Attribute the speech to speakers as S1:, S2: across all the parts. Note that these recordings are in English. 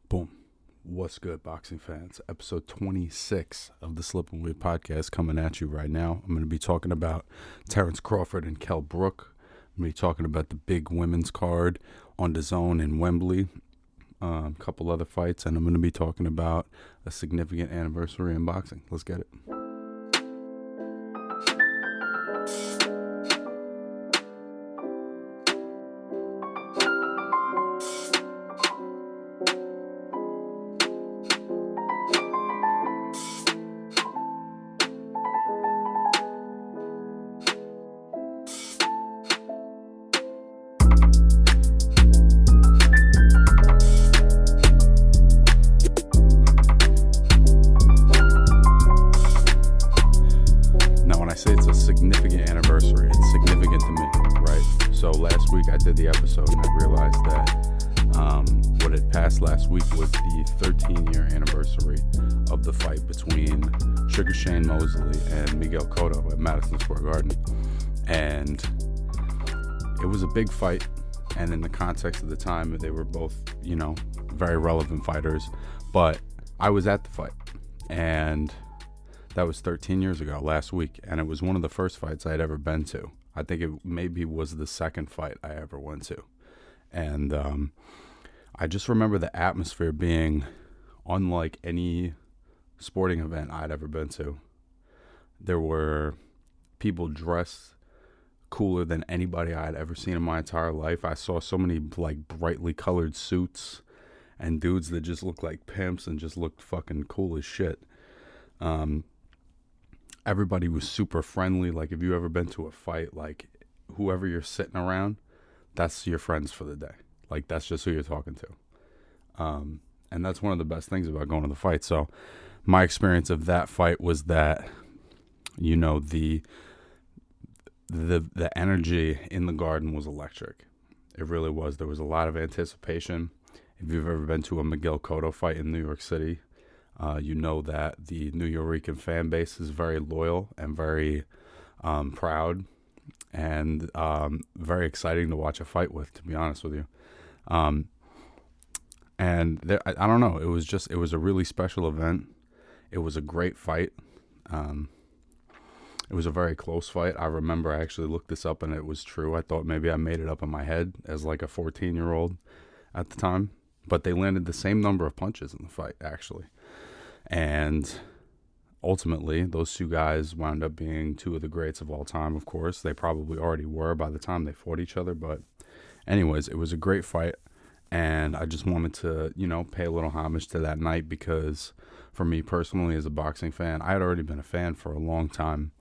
S1: Boom. What's good, boxing fans? Episode 26 of the Slip and Weird podcast coming at you right now. I'm going to be talking about Terrence Crawford and Brook. I'm going to be talking about the big women's card on DAZN in Wembley, a couple other fights, and I'm going to be talking about a significant anniversary in boxing. Let's get it. Significant anniversary. It's significant to me, right? So last week I did the episode and I realized that what had passed last week was the 13-year anniversary of the fight between Sugar Shane Mosley and Miguel Cotto at Madison Square Garden. And it was a big fight, and in the context of the time, they were both, very relevant fighters. But I was at the fight, and that was 13 years ago, last week, and it was one of the first fights I'd ever been to. I think it maybe was the second fight I ever went to. And I just remember the atmosphere being unlike any sporting event I'd ever been to. There were people dressed cooler than anybody I'd ever seen in my entire life. I saw so many brightly colored suits and dudes that just looked like pimps and just looked fucking cool as shit. Everybody was super friendly. Like, if you ever been to a fight, like, whoever you're sitting around, that's your friends for the day. Like, that's just who you're talking to. And that's one of the best things about going to the fight. So my experience of that fight was that, the energy in the Garden was electric. It really was. There was a lot of anticipation. If you've ever been to a Miguel Cotto fight in New York City, you know that the New Yorican fan base is very loyal and very proud and very exciting to watch a fight with, to be honest with you. And there, I don't know, it was a really special event. It was a great fight. It was a very close fight. I remember I actually looked this up and it was true. I thought maybe I made it up in my head as like a 14-year-old at the time. But they landed the same number of punches in the fight, actually. And ultimately, those two guys wound up being two of the greats of all time, of course. They probably already were by the time they fought each other. But anyways, it was a great fight. And I just wanted to, pay a little homage to that night because for me personally as a boxing fan, I had already been a fan for a long time.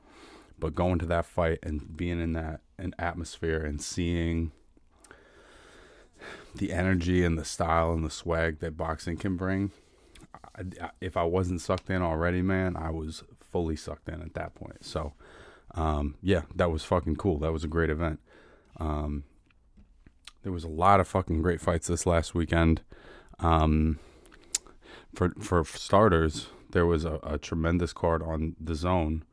S1: But going to that fight and being in that atmosphere and seeing the energy and the style and the swag that boxing can bring, if I wasn't sucked in already, man, I was fully sucked in at that point. So, that was fucking cool. That was a great event. There was a lot of fucking great fights this last weekend. For starters, there was a tremendous card on DAZN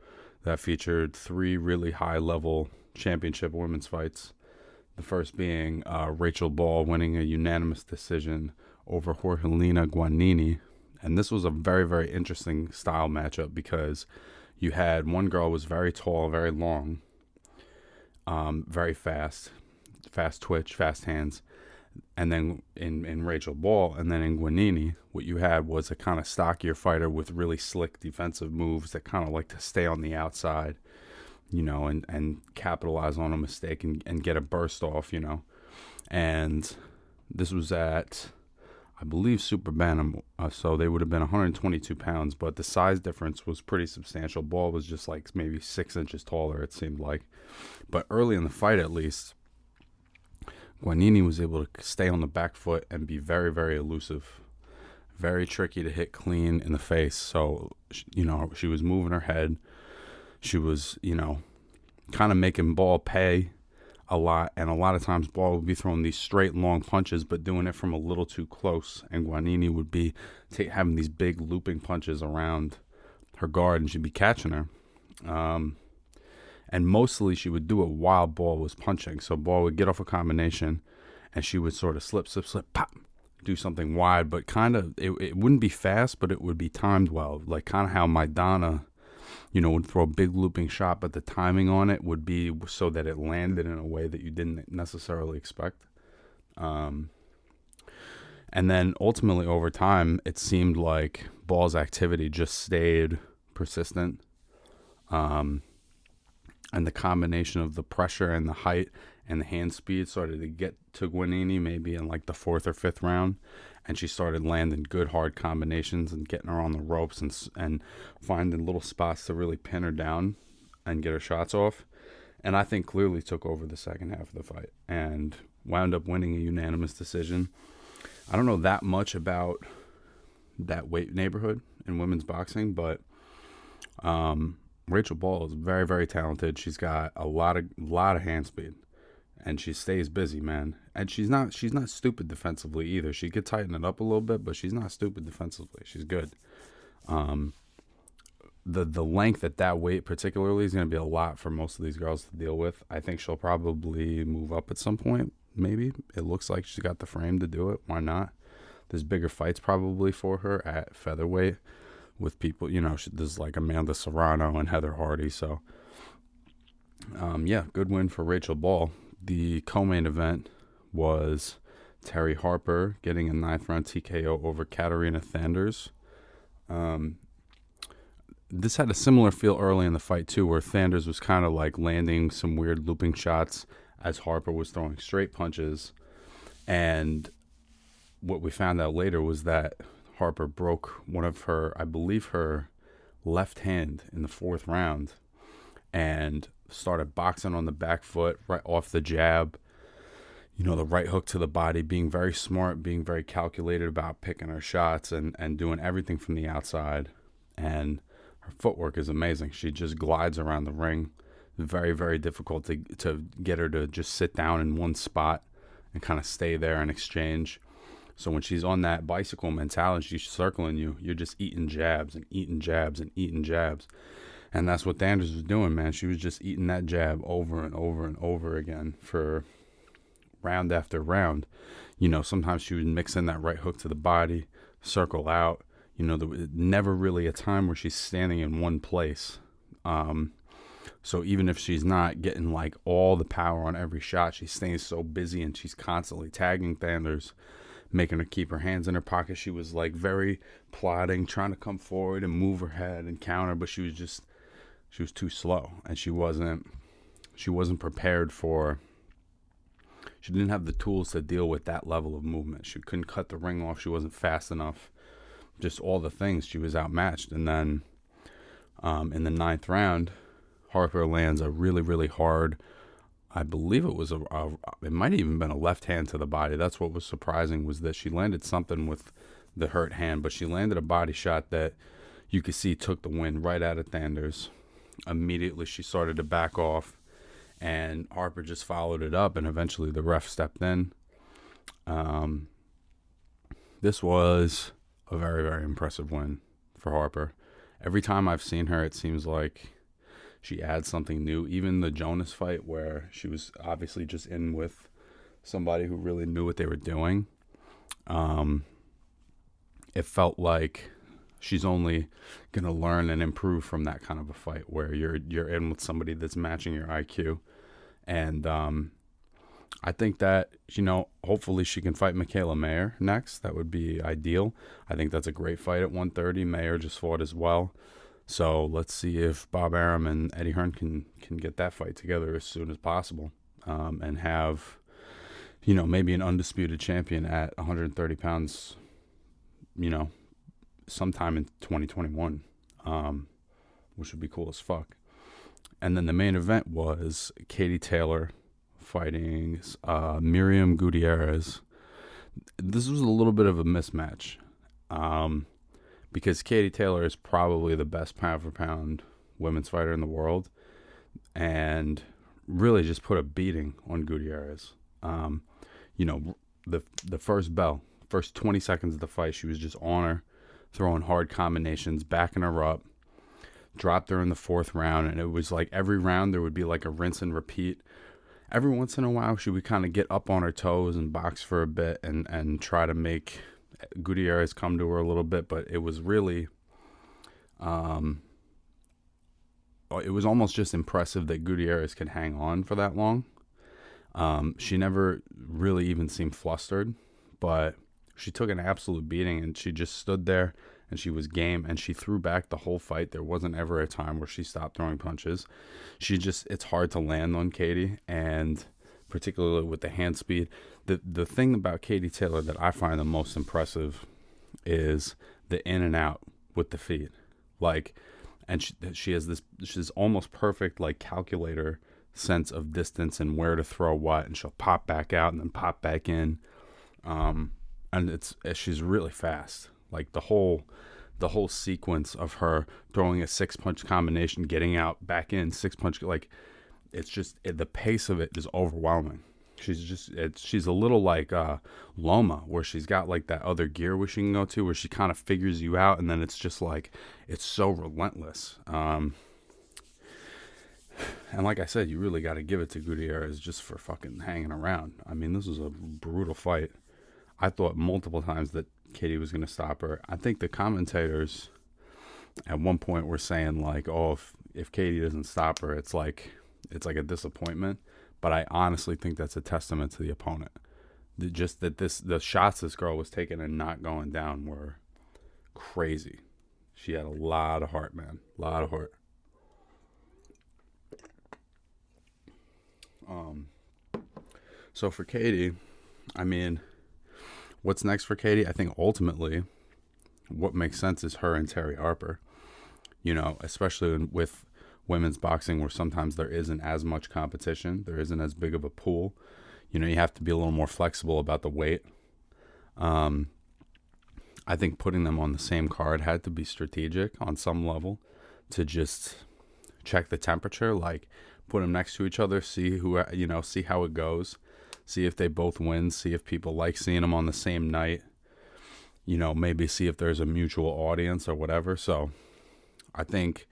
S1: that featured three really high-level championship women's fights. The first being Rachel Ball winning a unanimous decision over Jorgelina Guanini. And this was a very, very interesting style matchup because you had one girl was very tall, very long, very fast twitch, fast hands. And then in Rachel Ball, and then in Guanini, what you had was a kind of stockier fighter with really slick defensive moves that kind of like to stay on the outside, and capitalize on a mistake and get a burst off, And this was at, I believe, Super Bantam, so they would have been 122 pounds, but the size difference was pretty substantial. Ball was just like maybe 6 inches taller, it seemed like. But early in the fight, at least, Guanini was able to stay on the back foot and be very, very elusive, very tricky to hit clean in the face. So, she was moving her head. She was, kind of making Ball pay a lot, and a lot of times Ball would be throwing these straight long punches but doing it from a little too close, and Guanini would be having these big looping punches around her guard, and she'd be catching her. And mostly she would do it while Ball was punching. So Ball would get off a combination and she would sort of slip, pop, do something wide, but kind of, it wouldn't be fast, but it would be timed well. Like kind of how Maidana, would throw a big looping shot, but the timing on it would be so that it landed in a way that you didn't necessarily expect. And then ultimately over time, it seemed like Ball's activity just stayed persistent. And the combination of the pressure and the height and the hand speed started to get to Guanini maybe in like the 4th or 5th round. And she started landing good hard combinations and getting her on the ropes and finding little spots to really pin her down and get her shots off. And I think clearly took over the second half of the fight and wound up winning a unanimous decision. I don't know that much about that weight neighborhood in women's boxing, but Rachel Ball is very, very talented. She's got a lot of hand speed, and she stays busy, man. And she's not stupid defensively either. She could tighten it up a little bit, but she's not stupid defensively. She's good. The length at that weight particularly is going to be a lot for most of these girls to deal with. I think she'll probably move up at some point. Maybe it looks like she's got the frame to do it. Why not? There's bigger fights probably for her at featherweight with people, there's like Amanda Serrano and Heather Hardy. So, good win for Rachel Ball. The co-main event was Terry Harper getting a 9th round TKO over Katarina Thanders. This had a similar feel early in the fight too, where Thanders was kind of like landing some weird looping shots as Harper was throwing straight punches. And what we found out later was that Harper broke one of her, I believe her left hand in the 4th round and started boxing on the back foot right off the jab. The right hook to the body, being very smart, being very calculated about picking her shots and doing everything from the outside. And her footwork is amazing. She just glides around the ring. Very, very difficult to get her to just sit down in one spot and kind of stay there and exchange. So when she's on that bicycle mentality, she's circling you, you're just eating jabs and eating jabs and eating jabs. And that's what Thanders was doing, man. She was just eating that jab over and over and over again for round after round. Sometimes she would mix in that right hook to the body, circle out. There was never really a time where she's standing in one place. So even if she's not getting like all the power on every shot, she's staying so busy and she's constantly tagging Thanders, making her keep her hands in her pocket. She was like very plodding, trying to come forward and move her head and counter, but she was too slow, and she wasn't prepared she didn't have the tools to deal with that level of movement. She couldn't cut the ring off. She wasn't fast enough. Just all the things. She was outmatched. And then in the 9th round, Harper lands a really, really hard, I believe it was it might have even been a left hand to the body. That's what was surprising, was that she landed something with the hurt hand, but she landed a body shot that you could see took the wind right out of Thanders. Immediately she started to back off, and Harper just followed it up, and eventually the ref stepped in. This was a very, very impressive win for Harper. Every time I've seen her, it seems like she adds something new. Even the Jonas fight, where she was obviously just in with somebody who really knew what they were doing, it felt like she's only going to learn and improve from that kind of a fight where you're in with somebody that's matching your IQ. And I think that, hopefully she can fight Michaela Mayer next. That would be ideal. I think that's a great fight at 130. Mayer just fought as well. So let's see if Bob Arum and Eddie Hearn can get that fight together as soon as possible, and have, maybe an undisputed champion at 130 pounds, sometime in 2021, which would be cool as fuck. And then the main event was Katie Taylor fighting Miriam Gutierrez. This was a little bit of a mismatch, because Katie Taylor is probably the best pound-for-pound women's fighter in the world, and really just put a beating on Gutierrez. The first 20 seconds of the fight, she was just on her, throwing hard combinations, backing her up, dropped her in the 4th round, and it was like every round there would be like a rinse and repeat. every once in a while she would kind of get up on her toes and box for a bit and try to make Gutierrez come to her a little bit, but it was really, it was almost just impressive that Gutierrez could hang on for that long. She never really even seemed flustered, but she took an absolute beating, and she just stood there, and she was game, and she threw back the whole fight. There wasn't ever a time where she stopped throwing punches. It's hard to land on Katie, and particularly with the hand speed. The thing about Katie Taylor that I find the most impressive is the in and out with the feet. Like, and she has she's almost perfect, like, calculator sense of distance and where to throw what, and she'll pop back out and then pop back in. And she's really fast. Like, the whole sequence of her throwing a 6-punch combination, getting out, back in, 6-punch, like, it's just, the pace of it is overwhelming. She's a little like Loma, where she's got like that other gear where she can go to, where she kind of figures you out, and then it's just like, it's so relentless. And like I said, you really got to give it to Gutierrez just for fucking hanging around. I mean, this was a brutal fight. I thought multiple times that Katie was going to stop her. I think the commentators at one point were saying, like, oh, if Katie doesn't stop her, it's like a disappointment. But I honestly think that's a testament to the opponent. The shots this girl was taking and not going down were crazy. She had a lot of heart, man. A lot of heart. So for Katie, I mean, what's next for Katie? I think ultimately what makes sense is her and Terry Harper. You know, especially with women's boxing, where sometimes there isn't as much competition, there isn't as big of a pool. You know, you have to be a little more flexible about the weight. I think putting them on the same card had to be strategic on some level to just check the temperature, like put them next to each other, see how it goes, see if they both win, see if people like seeing them on the same night, you know, maybe see if there's a mutual audience or whatever. So I think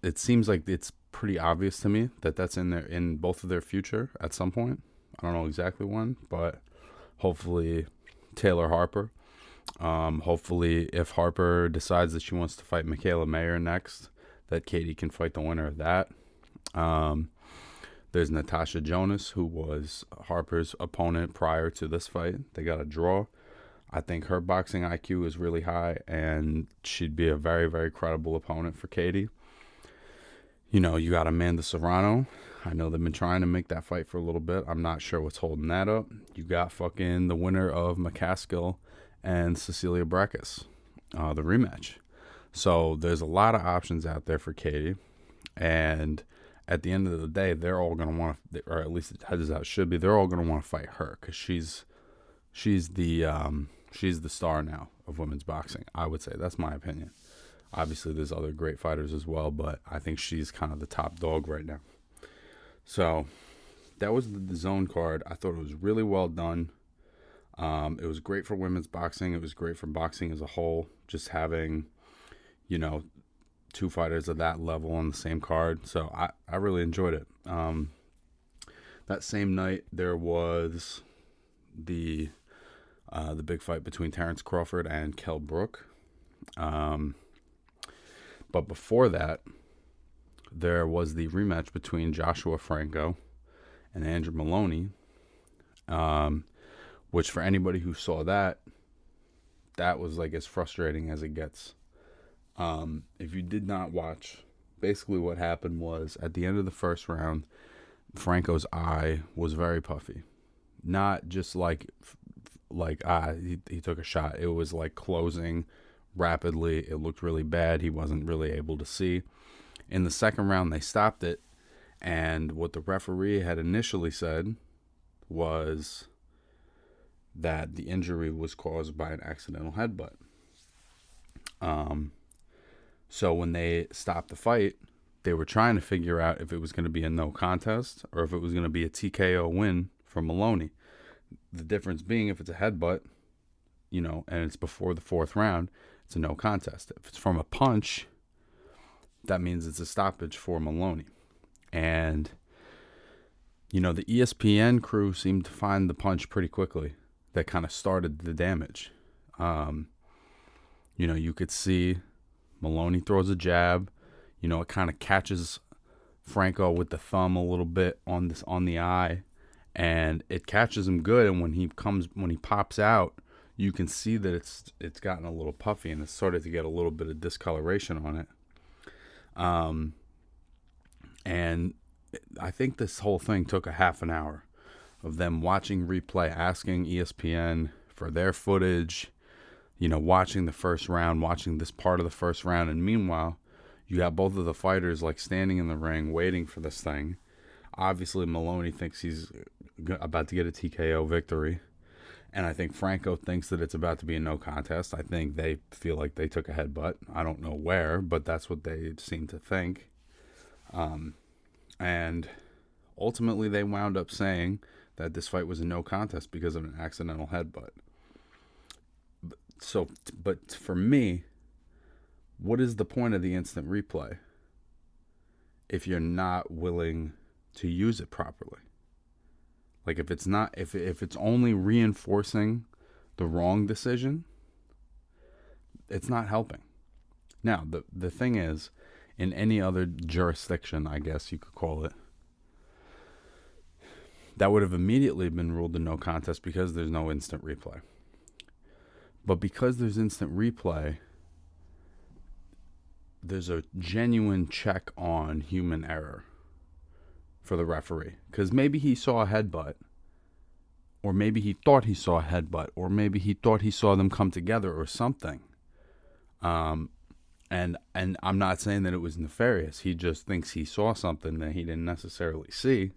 S1: it seems like it's pretty obvious to me that that's in both of their future at some point. I don't know exactly when, but hopefully Taylor Harper. Hopefully if Harper decides that she wants to fight Michaela Mayer next, that Katie can fight the winner of that. There's Natasha Jonas, who was Harper's opponent prior to this fight. They got a draw. I think her boxing IQ is really high, and she'd be a very, very credible opponent for Katie. You know, you got Amanda Serrano. I know they've been trying to make that fight for a little bit. I'm not sure what's holding that up. You got fucking the winner of McCaskill and Cecilia Brækhus, the rematch. So there's a lot of options out there for Katie. And at the end of the day, they're all going to want to, or at least it heads out should be, they're all going to want to fight her, because she's the star now of women's boxing. I would say that's my opinion. Obviously, there's other great fighters as well, but I think she's kind of the top dog right now. So that was the DAZN card. I thought it was really well done. It was great for women's boxing. It was great for boxing as a whole. Just having, you know, two fighters of that level on the same card. So I really enjoyed it. That same night, there was the big fight between Terrence Crawford and Kell Brook. But before that, there was the rematch between Joshua Franco and Andrew Maloney, which for anybody who saw that was like as frustrating as it gets. If you did not watch, basically what happened was at the end of the first round, Franco's eye was very puffy. Not just like he took a shot. It was like closing rapidly. It looked really bad. He wasn't really able to see. In the second round, they stopped it, and what the referee had initially said was that the injury was caused by an accidental headbutt. So when they stopped the fight, they were trying to figure out if it was going to be a no contest or if it was going to be a TKO win for Maloney. The difference being, if it's a headbutt, you know, and it's before the fourth round, it's a no contest. If it's from a punch, that means it's a stoppage for Maloney. And The ESPN crew seemed to find the punch pretty quickly that kind of started the damage. You could see Maloney throws a jab. It kind of catches Franco with the thumb a little bit on the eye, and it catches him good. And when he pops out, you can see that it's gotten a little puffy and it's started to get a little bit of discoloration on it. And I think this whole thing took a half an hour of them watching replay, asking ESPN for their footage, watching the first round, watching this part of the first round. And meanwhile, you got both of the fighters like standing in the ring waiting for this thing. Obviously, Maloney thinks he's about to get a TKO victory. And I think Franco thinks that it's about to be a no contest. I think they feel like they took a headbutt. I don't know where, but that's what they seem to think. And ultimately, they wound up saying that this fight was a no contest because of an accidental headbutt. But for me, what is the point of the instant replay if you're not willing to use it properly? Like if it's only reinforcing the wrong decision, it's not helping. Now, the thing is, in any other jurisdiction, I guess you could call it, that would have immediately been ruled a no contest because there's no instant replay. But because there's instant replay, there's a genuine check on human error for the referee. Because maybe he saw a headbutt, or maybe he thought he saw a headbutt, or maybe he thought he saw them come together or something. And I'm not saying that it was nefarious. He just thinks he saw something that he didn't necessarily see.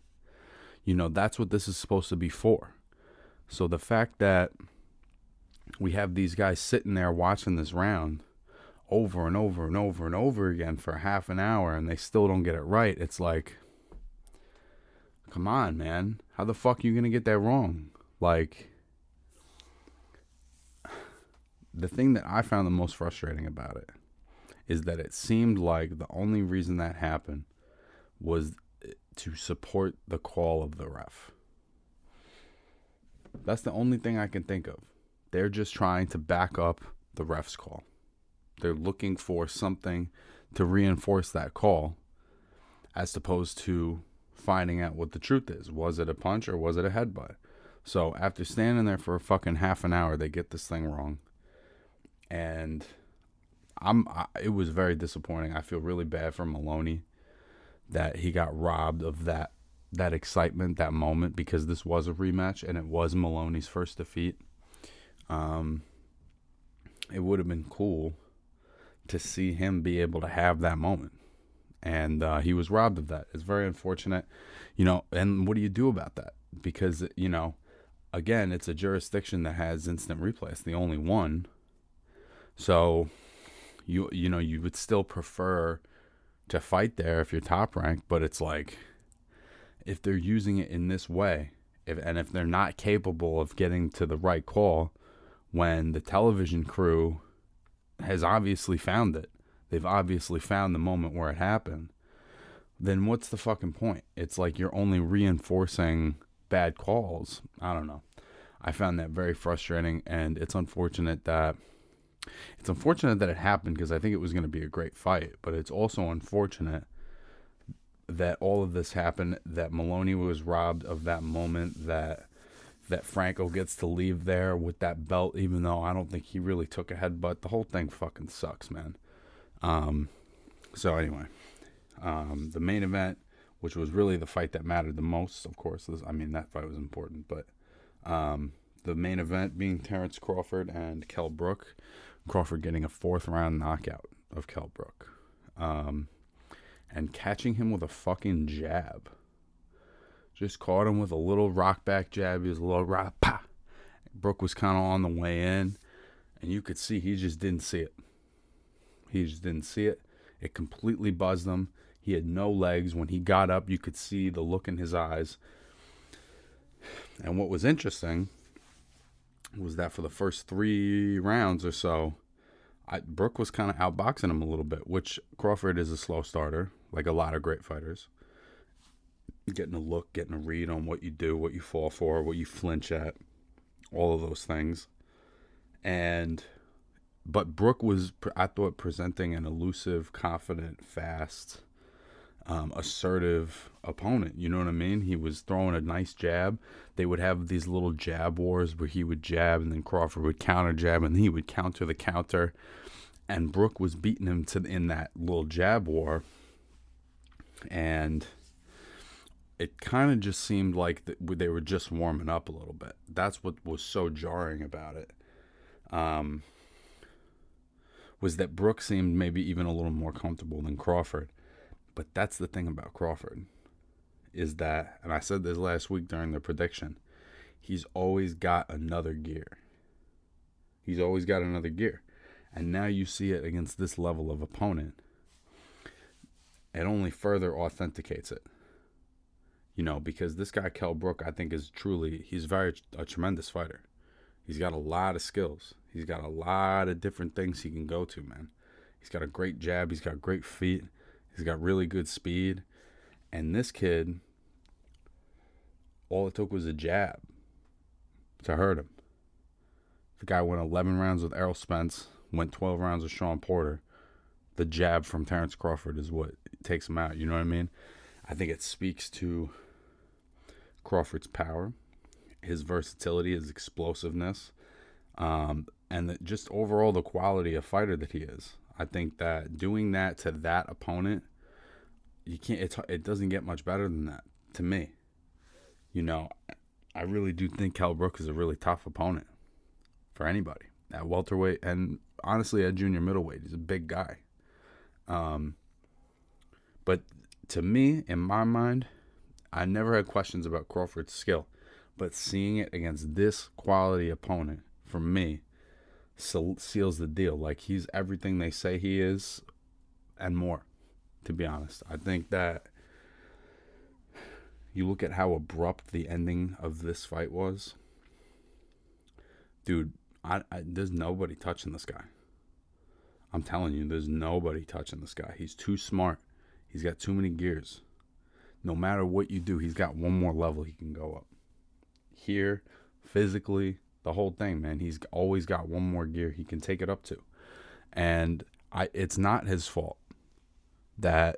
S1: That's what this is supposed to be for. So the fact that we have these guys sitting there watching this round over and over and over and over again for half an hour and they still don't get it right, it's like, come on, man. How the fuck are you going to get that wrong? Like, the thing that I found the most frustrating about it is that it seemed like the only reason that happened was to support the call of the ref. That's the only thing I can think of. They're just trying to back up the ref's call. They're looking for something to reinforce that call as opposed to finding out what the truth is. Was it a punch or was it a headbutt? So after standing there for a fucking half an hour, they get this thing wrong. And it was very disappointing. I feel really bad for Maloney that he got robbed of that excitement, that moment, because this was a rematch and it was Maloney's first defeat. It would have been cool to see him be able to have that moment. And he was robbed of that. It's very unfortunate, and what do you do about that? Because, again, it's a jurisdiction that has instant replay. It's the only one. So, you would still prefer to fight there if you're top ranked, but it's like, if they're using it in this way, if they're not capable of getting to the right call, when the television crew has obviously found it, they've obviously found the moment where it happened, then what's the fucking point? It's like you're only reinforcing bad calls. I don't know. I found that very frustrating, and it's unfortunate that it happened because I think it was going to be a great fight, but it's also unfortunate that all of this happened, that Maloney was robbed of that moment, that Franco gets to leave there with that belt, even though I don't think he really took a headbutt. The whole thing fucking sucks, man. So anyway, the main event, which was really the fight that mattered the most, of course. That fight was important, but the main event being Terrence Crawford and Kell Brook. Crawford getting a 4th round knockout of Kell Brook. And catching him with a fucking jab. Just caught him with a little rock back jab. He was a little rock, pa. Brook was kind of on the way in, and you could see he just didn't see it. It completely buzzed him. He had no legs. When he got up, you could see the look in his eyes. And what was interesting was that for the first 3 rounds or so, Brook was kind of outboxing him a little bit, which Crawford is a slow starter, like a lot of great fighters. getting a look, getting a read on what you do, what you fall for, what you flinch at, all of those things. But Brook was, I thought, presenting an elusive, confident, fast, assertive opponent. You know what I mean? He was throwing a nice jab. They would have these little jab wars where he would jab and then Crawford would counter jab and he would counter the counter. And Brook was beating him in that little jab war. And it kind of just seemed like they were just warming up a little bit. That's what was so jarring about it. Was that Brook seemed maybe even a little more comfortable than Crawford. But that's the thing about Crawford, is that, and I said this last week during the prediction, he's always got another gear. He's always got another gear. And now you see it against this level of opponent. It only further authenticates it. You know, because this guy, Kell Brook, I think he's a tremendous fighter. He's got a lot of skills. He's got a lot of different things he can go to, man. He's got a great jab. He's got great feet. He's got really good speed. And this kid, all it took was a jab to hurt him. The guy went 11 rounds with Errol Spence, went 12 rounds with Sean Porter. The jab from Terrence Crawford is what takes him out. You know what I mean? I think it speaks to Crawford's power, his versatility, his explosiveness, and just overall the quality of fighter that he is. I think that doing that to that opponent, it doesn't get much better than that to me. You know, I really do think Kell Brook is a really tough opponent for anybody at welterweight and honestly at junior middleweight. He's a big guy. But to me, in my mind, I never had questions about Crawford's skill, but seeing it against this quality opponent, for me, seals the deal. Like, he's everything they say he is and more, to be honest. I think that you look at how abrupt the ending of this fight was. Dude, there's nobody touching this guy. I'm telling you, there's nobody touching this guy. He's too smart. He's got too many gears. No matter what you do, he's got one more level he can go up. Here, physically, the whole thing, man. He's always got one more gear he can take it up to. And it's not his fault that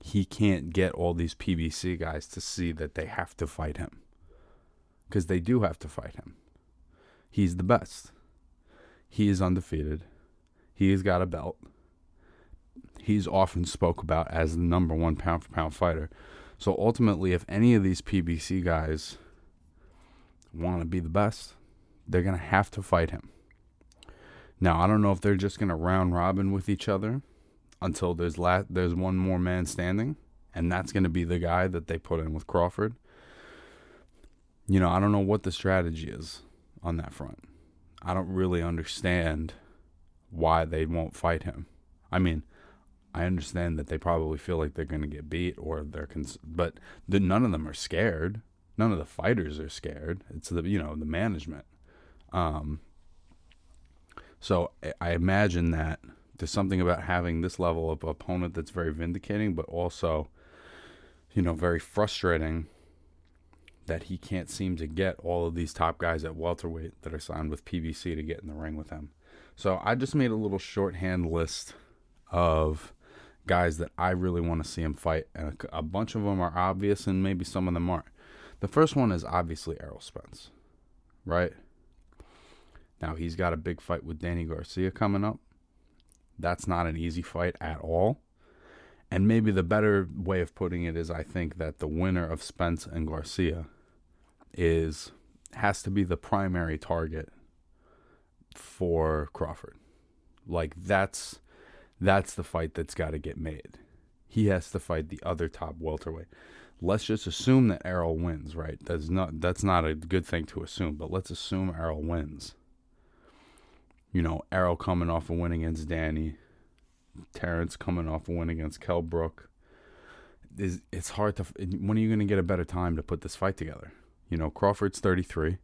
S1: he can't get all these PBC guys to see that they have to fight him. Because they do have to fight him. He's the best. He is undefeated. He has got a belt. He's often spoke about as the number one pound-for-pound fighter. So ultimately, if any of these PBC guys want to be the best, they're going to have to fight him. Now, I don't know if they're just going to round robin with each other until there's one more man standing, and that's going to be the guy that they put in with Crawford. You know, I don't know what the strategy is on that front. I don't really understand why they won't fight him. I mean, I understand that they probably feel like they're going to get beat, or but none of them are scared. None of the fighters are scared. It's the management. So I imagine that there's something about having this level of opponent that's very vindicating, but also, very frustrating that he can't seem to get all of these top guys at welterweight that are signed with PBC to get in the ring with him. So I just made a little shorthand list of guys that I really want to see him fight, and a bunch of them are obvious and maybe some of them aren't. The first one is obviously Errol Spence, right? Now, he's got a big fight with Danny Garcia coming up. That's not an easy fight at all. And maybe the better way of putting it is I think that the winner of Spence and Garcia has to be the primary target for Crawford. Like, that's the fight that's got to get made. He has to fight the other top welterweight. Let's just assume that Errol wins, right? That's not a good thing to assume, but let's assume Errol wins. Errol coming off a win against Danny, Terrence coming off a win against Kell Brook. It's hard to. When are you going to get a better time to put this fight together? Crawford's 33.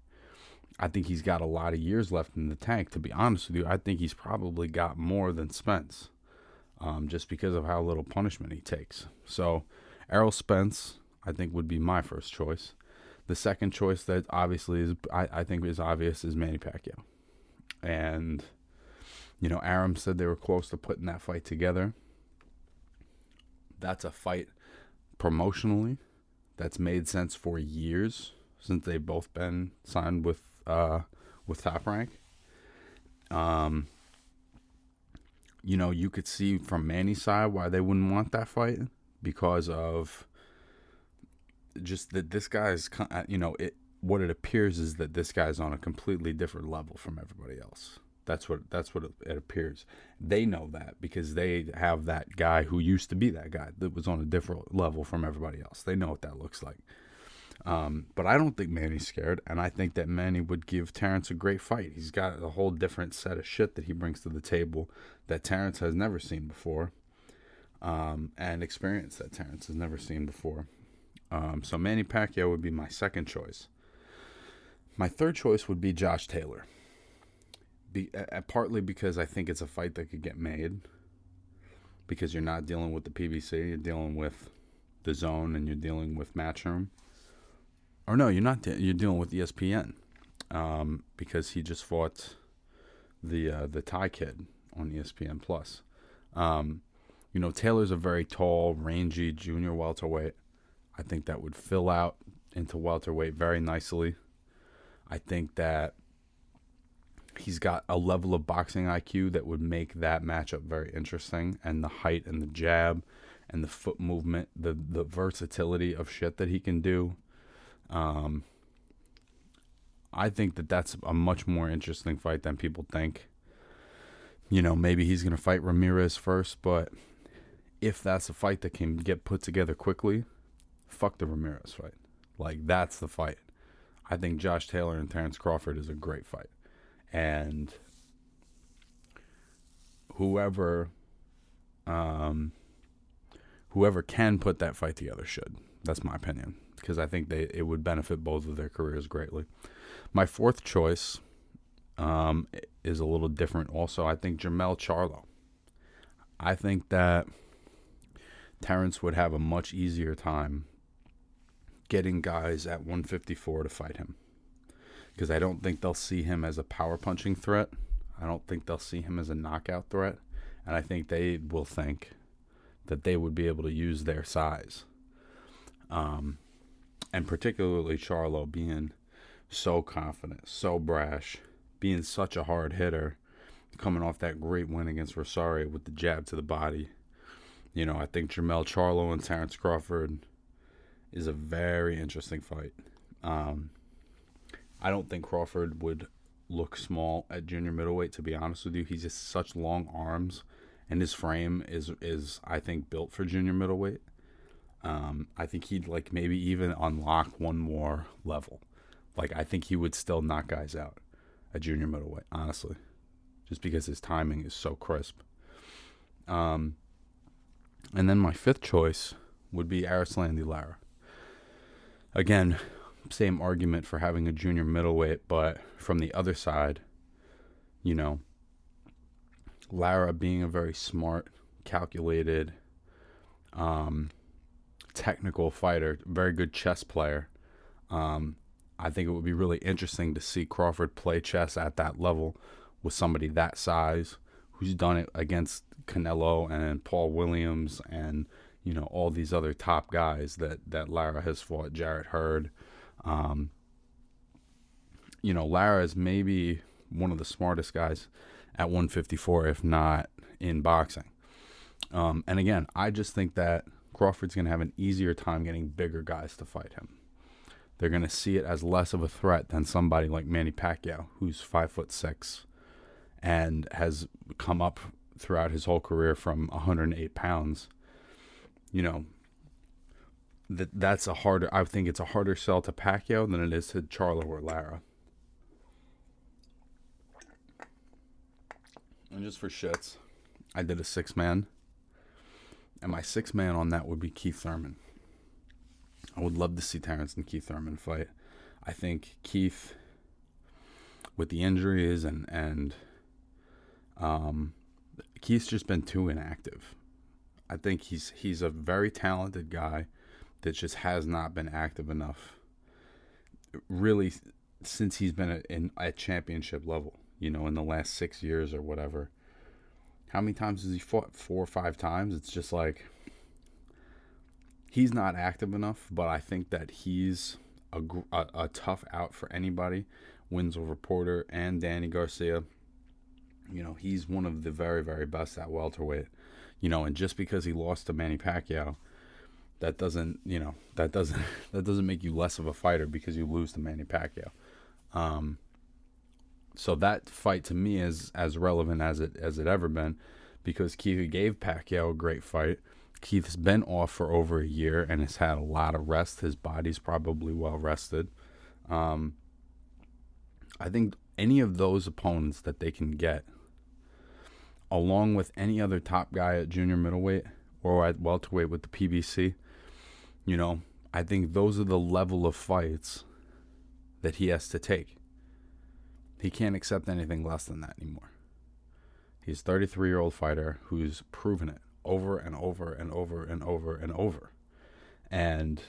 S1: I think he's got a lot of years left in the tank. To be honest with you, I think he's probably got more than Spence, just because of how little punishment he takes. So, Errol Spence, I think would be my first choice. The second choice that obviously is, I think is obvious, is Manny Pacquiao. And, Aram said they were close to putting that fight together. That's a fight promotionally that's made sense for years, since they've both been signed with Top Rank. You could see from Manny's side why they wouldn't want that fight, because of just that this guy's, what it appears is that this guy's on a completely different level from everybody else. That's what it appears. They know that because they have that guy who used to be that guy that was on a different level from everybody else. They know what that looks like. But I don't think Manny's scared, and I think that Manny would give Terrence a great fight. He's got a whole different set of shit that he brings to the table that Terrence has never seen before, and experience that Terrence has never seen before. So Manny Pacquiao would be my second choice. My third choice would be Josh Taylor. Partly because I think it's a fight that could get made, because you're not dealing with the PBC, you're dealing with the Zone, and you're dealing with Matchroom. Or no, you're not. You're dealing with ESPN, because he just fought the Thai kid on ESPN Plus. Taylor's a very tall, rangy junior welterweight. I think that would fill out into welterweight very nicely. I think that he's got a level of boxing IQ that would make that matchup very interesting, and the height and the jab and the foot movement, the versatility of shit that he can do. I think that that's a much more interesting fight than people think. Maybe he's going to fight Ramirez first, but if that's a fight that can get put together quickly, fuck the Ramirez fight. Like, that's the fight. I think Josh Taylor and Terrence Crawford is a great fight. And whoever can put that fight together should. That's my opinion, because I think it would benefit both of their careers greatly. My fourth choice is a little different also. I think Jermell Charlo. I think that Terrence would have a much easier time getting guys at 154 to fight him, because I don't think they'll see him as a power punching threat. I don't think they'll see him as a knockout threat. And I think they will think that they would be able to use their size. And particularly Charlo being so confident, so brash, being such a hard hitter, coming off that great win against Rosario with the jab to the body. I think Jermell Charlo and Terrence Crawford is a very interesting fight. I don't think Crawford would look small at junior middleweight, to be honest with you. He's just such long arms, and his frame is I think, built for junior middleweight. I think he'd maybe even unlock one more level. I think he would still knock guys out at junior middleweight, honestly, just because his timing is so crisp. And then my fifth choice would be Arislandi Lara. Again, same argument for having a junior middleweight, but from the other side, Lara being a very smart, calculated, technical fighter, very good chess player. I think it would be really interesting to see Crawford play chess at that level with somebody that size, who's done it against Canelo and Paul Williams and all these other top guys that Lara has fought, Jarrett Hurd. Lara is maybe one of the smartest guys at 154, if not in boxing. And again, I just think that Crawford's going to have an easier time getting bigger guys to fight him. They're going to see it as less of a threat than somebody like Manny Pacquiao, who's 5'6" and has come up throughout his whole career from 108 pounds. That's I think it's a harder sell to Pacquiao than it is to Charlo or Lara. And just for shits, I did a 6-man. And my 6-man on that would be Keith Thurman. I would love to see Terrence and Keith Thurman fight. I think Keith, with the injuries and Keith's just been too inactive. I think he's a very talented guy, that just has not been active enough, really, since he's been at championship level, in the last 6 years or whatever. How many times has he fought? 4 or 5 times? It's just like, he's not active enough, but I think that he's a tough out for anybody. Wins over Porter and Danny Garcia. He's one of the very, very best at welterweight. And just because he lost to Manny Pacquiao, that doesn't make you less of a fighter because you lose to Manny Pacquiao. So that fight to me is as relevant as it ever been, because Keith gave Pacquiao a great fight. Keith's been off for over a year and has had a lot of rest. His body's probably well rested. I think any of those opponents that they can get, along with any other top guy at junior middleweight or at welterweight with the PBC, I think those are the level of fights that he has to take. He can't accept anything less than that anymore. He's a 33-year-old fighter who's proven it over and over and over and over and over. And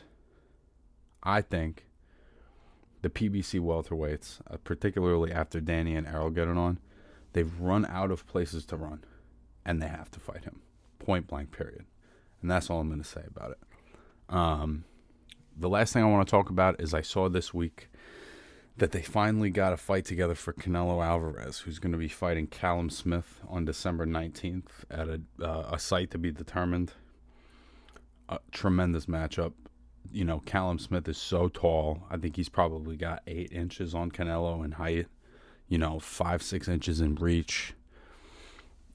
S1: I think the PBC welterweights, particularly after Danny and Errol get it on, they've run out of places to run, and they have to fight him. Point blank, period. And that's all I'm going to say about it. The last thing I want to talk about is I saw this week that they finally got a fight together for Canelo Alvarez, who's going to be fighting Callum Smith on December 19th at a site to be determined. A tremendous matchup. Callum Smith is so tall. I think he's probably got 8 inches on Canelo in height. 5-6 inches in reach.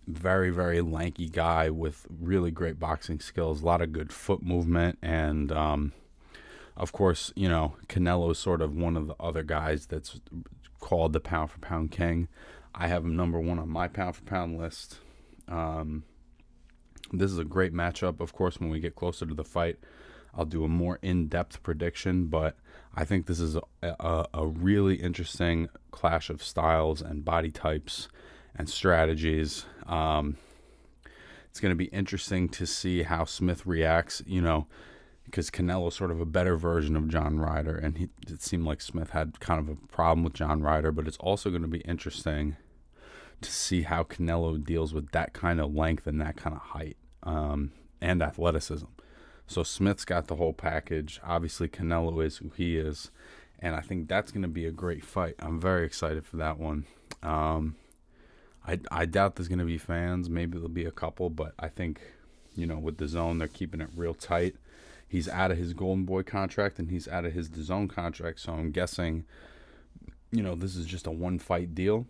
S1: Very, very lanky guy with really great boxing skills. A lot of good foot movement. And, of course, Canelo is sort of one of the other guys that's called the pound-for-pound king. I have him number 1 on my pound-for-pound list. This is a great matchup. Of course, when we get closer to the fight, I'll do a more in-depth prediction, but I think this is a really interesting clash of styles and body types and strategies. It's going to be interesting to see how Smith reacts, because Canelo's sort of a better version of John Ryder, and it seemed like Smith had kind of a problem with John Ryder, but it's also going to be interesting to see how Canelo deals with that kind of length and that kind of height and athleticism. So Smith's got the whole package. Obviously, Canelo is who he is, and I think that's going to be a great fight. I'm very excited for that one. I doubt there's going to be fans. Maybe there'll be a couple, but I think, with DAZN, they're keeping it real tight. He's out of his Golden Boy contract, and he's out of his DAZN contract, so I'm guessing, this is just a one-fight deal.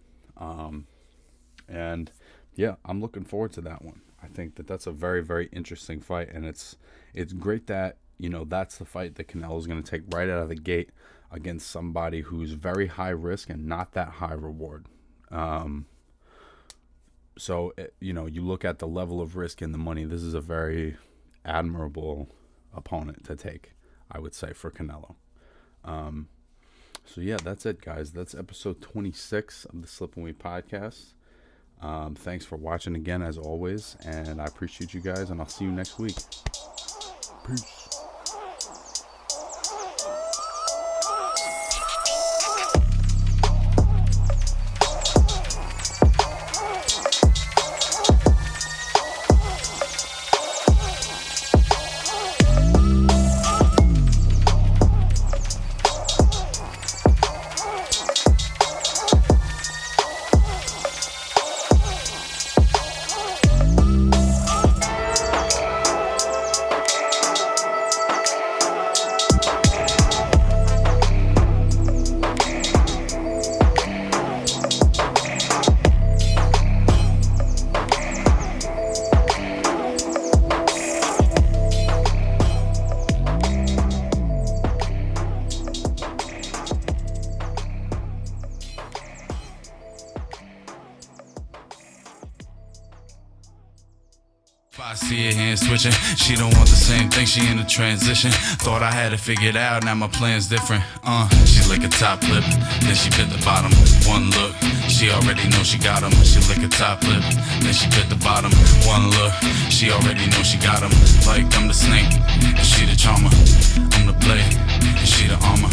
S1: And, yeah, I'm looking forward to that one. I think that's a very, very interesting fight, and it's great that, that's the fight that Canelo's going to take right out of the gate against somebody who's very high risk and not that high reward. So, you look at the level of risk and the money, this is a very admirable opponent to take, I would say, for Canelo. So, yeah, that's it, guys. That's episode 26 of the Slip and Weave podcast. Thanks for watching again, as always, and I appreciate you guys, and I'll see you next week. Peace.
S2: I see her hand switching. She don't want the same thing, she in a transition. Thought I had it figured out, now my plan's different. She lick a top lip, then she bit the bottom. One look, she already know she got him. She lick a top lip, then she bit the bottom. One look, she already know she got him. Like I'm the snake, and she the charmer. I'm the blade, and she the armor.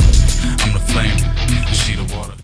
S2: I'm the flame, and she the water.